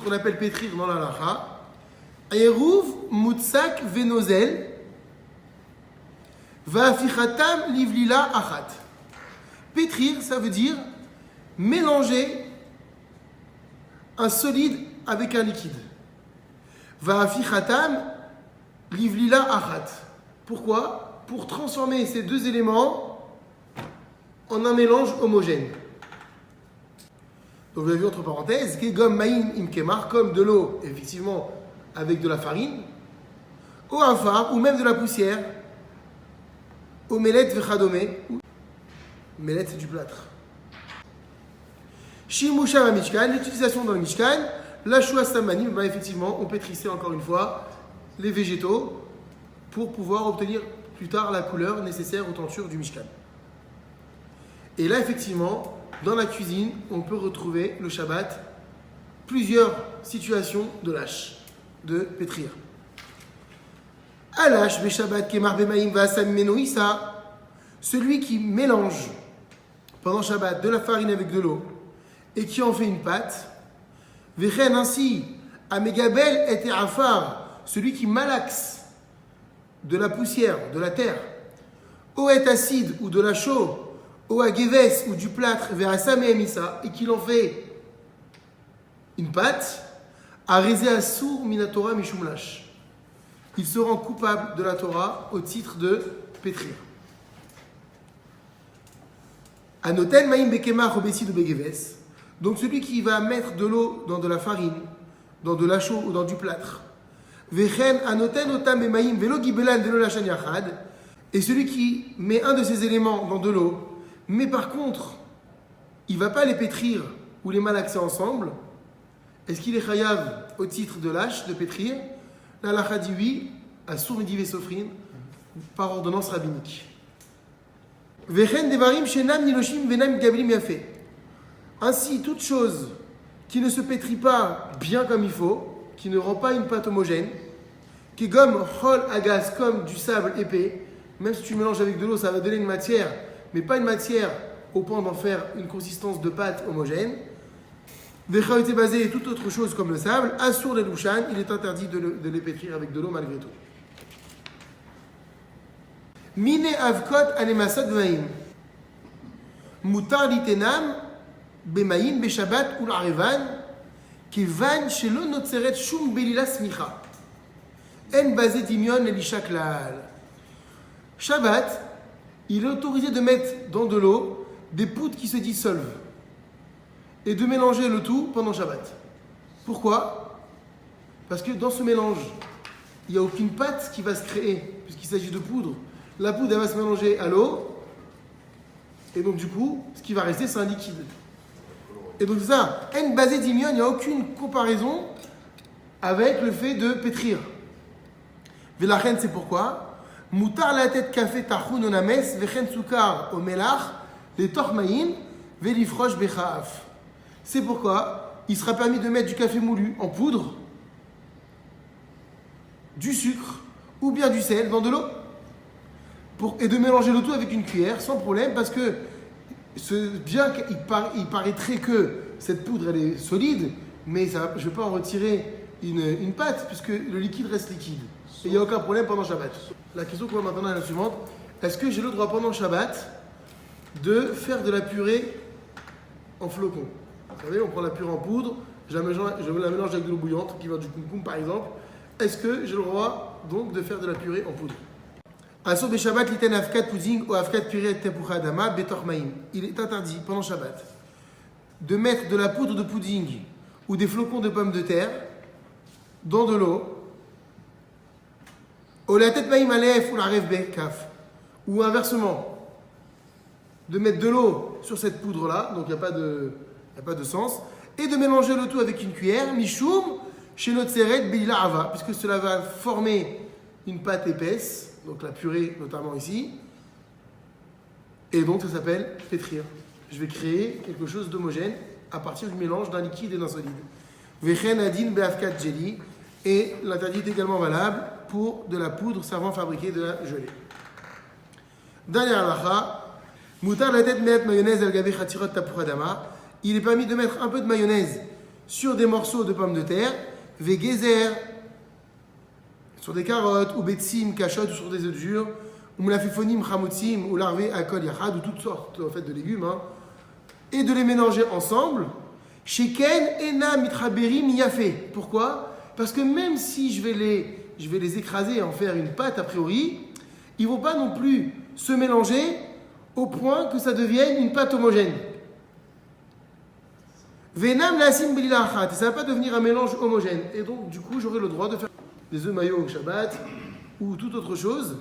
qu'on appelle pétrir dans la lacha. Eruv mutsak venozel va'afichatam livlila achat. Pétrir, ça veut dire mélanger un solide avec un liquide. Va'afichatam livlila achat. Pourquoi? Pour transformer ces deux éléments en un mélange homogène. Donc vous avez vu entre parenthèses, Gegom ma'im im kemar, comme de l'eau, effectivement, avec de la farine, au afar, ou même de la poussière, au melet vechadome. Melet, c'est du plâtre. Shimusha va mishkan, l'utilisation dans le mishkan, la shua samanim, ben effectivement, on pétrissait encore une fois les végétaux pour pouvoir obtenir plus tard la couleur nécessaire aux tentures du mishkan. Et là, effectivement, dans la cuisine, on peut retrouver le Shabbat plusieurs situations de lâche, de pétrir. Alash be Shabbat kemar bemaim va'asam menoïsa, celui qui mélange pendant Shabbat de la farine avec de l'eau et qui en fait une pâte. Vechen ainsi, amegabel et afar, celui qui malaxe de la poussière, de la terre, ou est acide ou de la chaux, ou à geves ou du plâtre vers Asam et Emissa, et qu'il en fait une pâte, à Rézé Assour Minatora Mishumlash. Il se rend coupable de la Torah au titre de pétrir. Anoten Maïm Bekemach Obesid ou Begeves. Donc celui qui va mettre de l'eau dans de la farine, dans de la chaux ou dans du plâtre. Vechen Anoten Otam Emaïm Velo Gibelan Velo Lachan Yachad. Et celui qui met un de ces éléments dans de l'eau, mais par contre, il ne va pas les pétrir ou les malaxer ensemble. Est-ce qu'il est chayav au titre de lâche, de pétrir? La lacha dit oui, à sourmidi vesofrin, par ordonnance rabbinique. Vechen devarim shenam niloshim venam gablim yafé. Ainsi, toute chose qui ne se pétrit pas bien comme il faut, qui ne rend pas une pâte homogène, qui est comme chol agas, comme du sable épais, même si tu mélanges avec de l'eau, ça va donner une matière, mais pas une matière au point d'en faire une consistance de pâte homogène. Vecha était basé et toute autre chose comme le sable. Assur les louchan, il est interdit de les pétrir avec de l'eau malgré tout. Mine avkot anemasad maim. Mutar litenam bemaim beshabat ul arevan kevan shelo notzeret shum belila smicha. En basé dimion elisha klal. Shabbat, il est autorisé de mettre dans de l'eau des poudres qui se dissolvent et de mélanger le tout pendant Shabbat. Pourquoi? Parce que dans ce mélange, il n'y a aucune pâte qui va se créer, puisqu'il s'agit de poudre. La poudre, elle va se mélanger à l'eau, et donc du coup, ce qui va rester, c'est un liquide. Et donc c'est ça, en basé d'imion, il n'y a aucune comparaison avec le fait de pétrir. Velachen, c'est pourquoi Moutar la tête café tachoun onames, vechen soukar au melach, les tormaïm, velifroche bechaaf. C'est pourquoi il sera permis de mettre du café moulu en poudre, du sucre ou bien du sel dans de l'eau et de mélanger le tout avec une cuillère sans problème, parce que bien qu'il paraîtrait que cette poudre elle est solide, mais ça, je ne vais pas en retirer une pâte puisque le liquide reste liquide. Et il n'y a aucun problème pendant Shabbat. La question qu'on va maintenant est la suivante. Est-ce que j'ai le droit pendant Shabbat de faire de la purée en flocons? Vous savez, on prend la purée en poudre, je la mélange avec de l'eau bouillante, qui va du koum par exemple. Est-ce que j'ai le droit donc de faire de la purée en poudre? Asur be Shabbat liten afkat pudding ou afkat purée tepucha adama betor maïm. Il est interdit pendant Shabbat de mettre de la poudre de pudding ou des flocons de pommes de terre dans de l'eau. Ou inversement, de mettre de l'eau sur cette poudre-là, donc il n'y a pas de sens, et de mélanger le tout avec une cuillère, mishum, chez notre seret, beila ava, puisque cela va former une pâte épaisse, donc la purée notamment ici, et donc ça s'appelle pétrir. Je vais créer quelque chose d'homogène à partir du mélange d'un liquide et d'un solide. Vechen adin beafkat jelly, et l'interdit est également valable pour de la poudre servant à fabriquer de la gelée. Dernière halakha, mutar la tête mettre mayonnaise al gavé chatirot tapuchadama. Il est permis de mettre un peu de mayonnaise sur des morceaux de pommes de terre, vegezer, sur des carottes, ou betsim, cachottes, ou sur des œufs durs, ou mlafifonim, chamoutsim, ou larvé, akol, yachad, ou toutes sortes en fait, de légumes, hein, et de les mélanger ensemble. Sheken, ena, mitraberim, yafé. Pourquoi? Parce que même si je vais les écraser et en faire une pâte a priori, ils ne vont pas non plus se mélanger au point que ça devienne une pâte homogène. Venam lasim belilachat, ça ne va pas devenir un mélange homogène. Et donc, du coup, j'aurai le droit de faire des œufs maillots au Shabbat ou toute autre chose